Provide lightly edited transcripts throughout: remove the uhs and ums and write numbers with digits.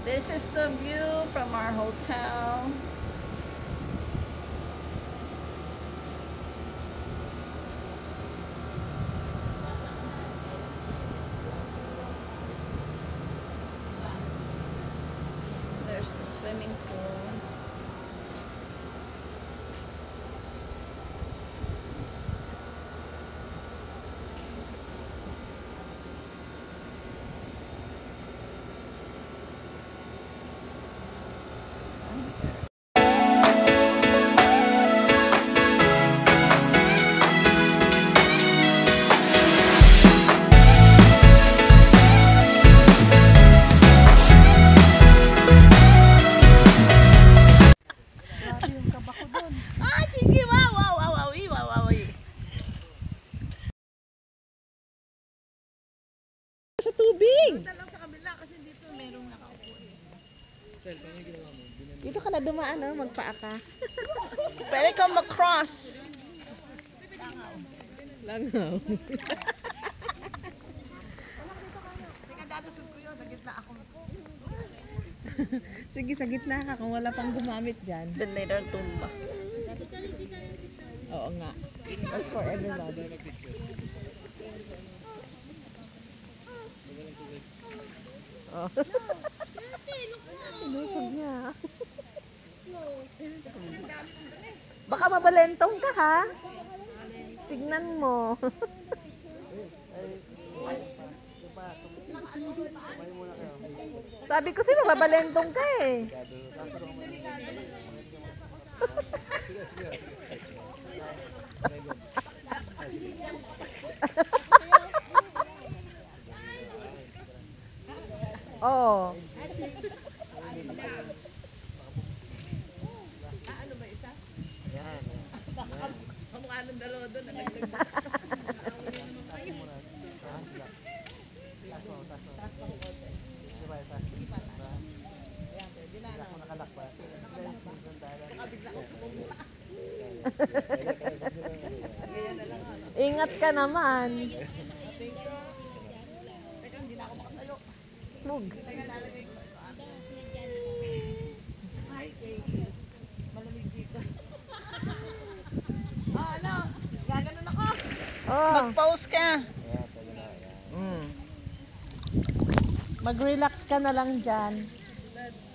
This is the view from our hotel. There's the swimming pool. Sa tubig. Punta lang sa kabila kasi dito merong nakaupo eh. Dito ka na dumaan, no? Magpaa ka. Pwede ka mag-cross. Langaw. Teka, dadusog ko yun. Sa gitna ako. Sige, sa gitna ka kung wala pang gumamit dyan. Then later tumba. Oo nga. That's for everybody. Oh. Inusog niya. Baka mabalentong ka, ha? Tignan mo. Sabi ko sa'yo, mabalentong ka eh. Oh. Ano ba isa? Yan. Kamukha ng dalawa doon. Ingat ka naman. Thank you. Teka, hindi na ako makatayo. Mug. Teka, lalagay ko ito akin. Hi, thank you. Malamig dito. Ano? Gaganon ako. Oh. Mag-pause ka. Mm. Mag-relax ka na lang dyan.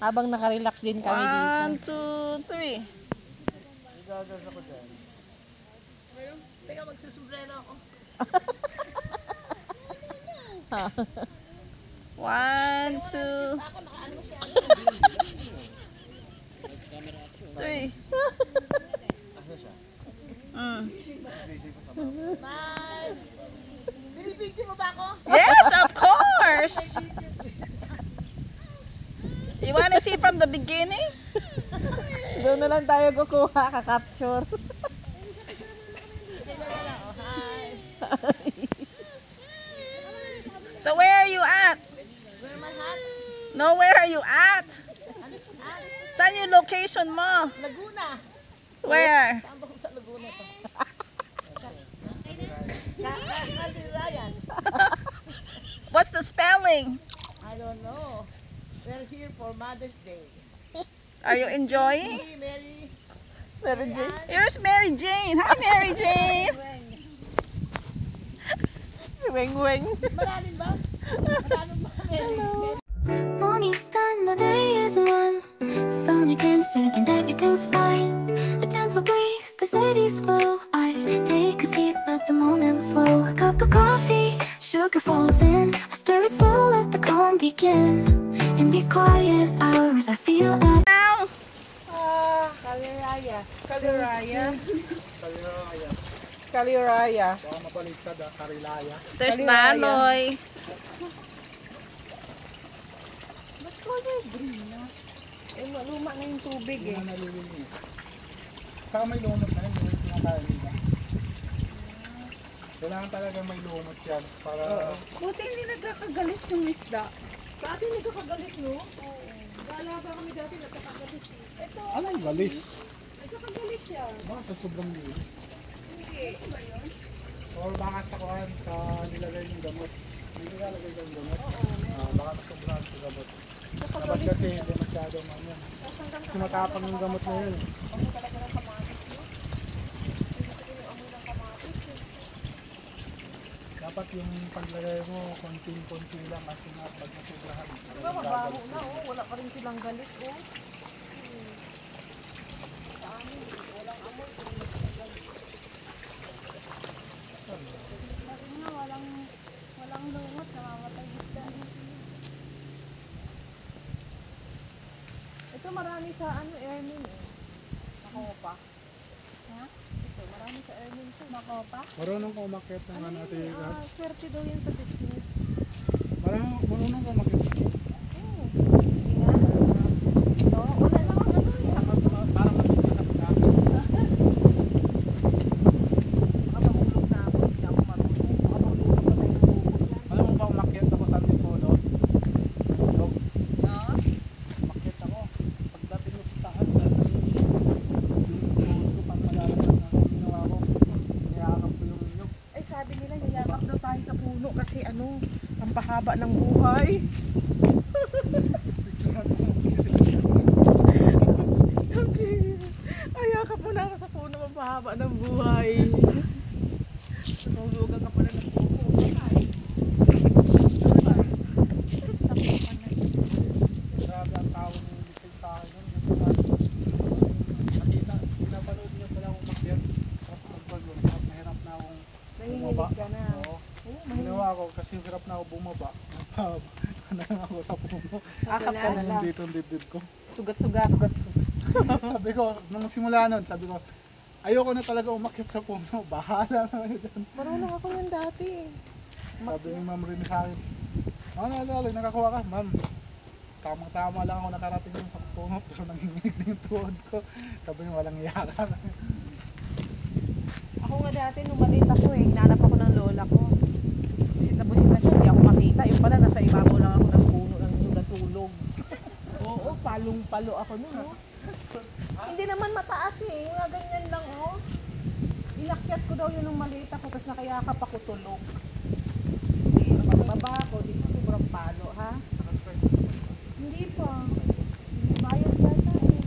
Habang nakarelax din kami dito. 1, 2, 3. Gagas ako dyan. Teka, magsusumbrero ako. 1, 2, Ako, nakaano masyado. 3. Bye! Binibidyo mo ba ako? Yes, of course. You wanna see from the beginning? Doon na lang tayo kukuha, ka-capture. So where are you at? Where my hat? No, where are you at? Ano hat? Saan yung location mo? Laguna. Where? Saan ba kung sa Laguna to? Ryan. What's the spelling? I don't know. We're here for Mother's Day. Are you enjoying? Mary. Mary Jane. Here's Mary Jane. Hi, Mary Jane. Si Weng Weng. Malalim ba? Malalim ba? Mary. Morning's done, the day is won. Sun is dancing and everything's fine. A gentle breeze, the city's slow. I take a seat, let the moment flow. A cup of coffee, sugar falls in. I stir it slow, let the calm begin. In these quiet hours, I feel at Now, Kaliraya. Kaliraya. Kaliraya. Baka mabaliktad Karilaya. there's Kaliraya. Nanoy. Ba't color green na? Eh, luma na yung tubig eh. Hindi na nalilinis. Saka may lumot na yun, yung sinakain nila. Kailangan talaga may lumot yan para... Buti hindi nagkakagalis yung isda. Sa atin nagkakagalis, no? Oo. Galaga kami dati nagkakagalis. Ito, Anong galis? nagkakagalis siya. Baka sobrang linis. Hindi. Ito ba yun? Or baka sa kuhan, sa nilagay yung gamot. Hindi nilalagay yung gamot. Oo. Baka sobrang sa gamot. Dapat Nakagalis kasi siya. hindi masyado man yan. Tapos hanggang Kasi matapang yung gamot na yun. Amoy talaga ng kamatis, no? Hindi ko yung amoy ng kamatis, eh. Dapat yung paglagay mo, konting-konti lang kasi nga pag nasubrahan. Diba, mabaho na, oh. Wala pa rin silang galit, oh. Sa amin, walang amoy. Lagi nga, walang lumot, namamatay isda din sila. Ito marami sa Ermin, eh. Makopa. Ha? Ito, marami sa Ermin to. Makopa? Marunong ka umakyat ng ano natin. Swerte daw yan sa business. Marunong ka umakyat. Oo. Hindi nga. Ito, wala naman ano eh. Parang magkakapit ka. Baka mahulog na ako, hindi ako marunong. Baka mahulog pa tayo ng bukod yan. Alam mo ba umakyat ako sa Antipolo? Dog. No? Umakyat ako. Pagdating mo sa taas, yung ko pang malalagyan na ginawa ko. Niyakap ko yung inyog. Ay, sabi nila, yayakap daw tayo sa puno kasi ano, ang pahaba ng buhay. Ay, yakap mo na ako sa puno, ang pahaba ng buhay. Tapos mahulugan ka pa na ng puno. Grabe ang tao ng likod sa akin. Nakita, pinapanood niya pala akong umakyat. Tapos magbagon. Mahirap na akong Nanginginig ka na. Oo. Oo, Ginawa ko kasi hirap na ako bumaba. Nagpahaba na ako sa puno. Akap ka na lang. Dito ang dibdib ko. Sugat-sugat. Sabi ko, nung simula nun, sabi ko, ayoko na talaga umakyat sa puno. Bahala na kayo dyan. Marunong ako yan dati. Sabi ni Ma'am Rini sa akin, ano, nakakuha ka, Ma'am. Tamang-tama lang ako nakarating dun sa puno, pero nanginginig na yung tuhod ko. Sabi niya, walang iyaka. Ako nga dati, nung maliit ako eh, hinanap ako ng lola ko. Busit na siya, hindi ako makita. Yung pala, nasa ibabaw lang ako ng puno ng natulog. Oo, palong-palo ako nun, oh. Hindi naman mataas eh, mga ganyan lang, oh. Inakyat ko daw yun nung maliit ako, tapos nakayakap ako tulog. Pagbaba ako, di ko sobrang palo, ha? Hindi pa. Hindi bayad yata eh.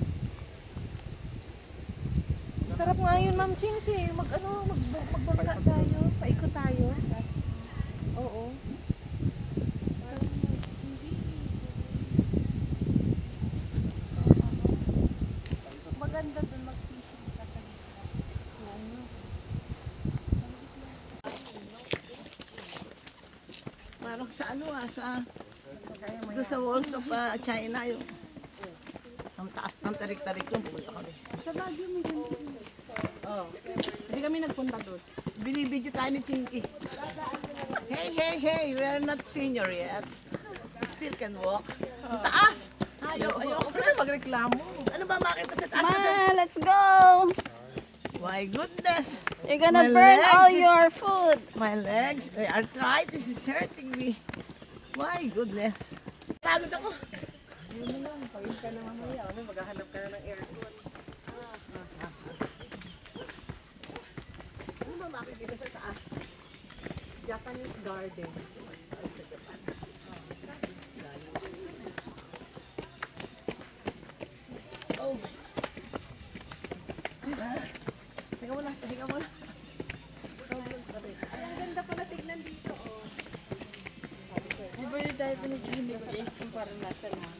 Sarap nga yun, Ma'am Chings eh. Magbangka tayo. Paikot tayo. Oo. Maganda dun mag-fishing ka sa gitna. Oo nga. Parang sa ano doon sa walls of China yung ang taas ng tarik-tarik yung pumunta kami. Sa Baguio may ganito. Oh, Hindi kami nagpunta doon. binibidyo tayo ni Chinky. Hey, we are not senior yet. We still can walk. Ang taas! Ayaw. Huwag ka na magreklamo. Ano ba makita sa taas? Ma, let's go. My goodness! You're gonna My burn legs. all your food. My legs, arthritis is hurting me. My goodness. Pagod ako. Yun na lang, pagod ka na mamaya. Kami maghahanap ka na ng aircon. Ano ba makikita sa taas? Japanese garden. Oh. Hinga mo na. Ay, ang ganda pala tignan dito, oh. Di ba yung tayo ni Jimmy ko is yung parang nasa lang.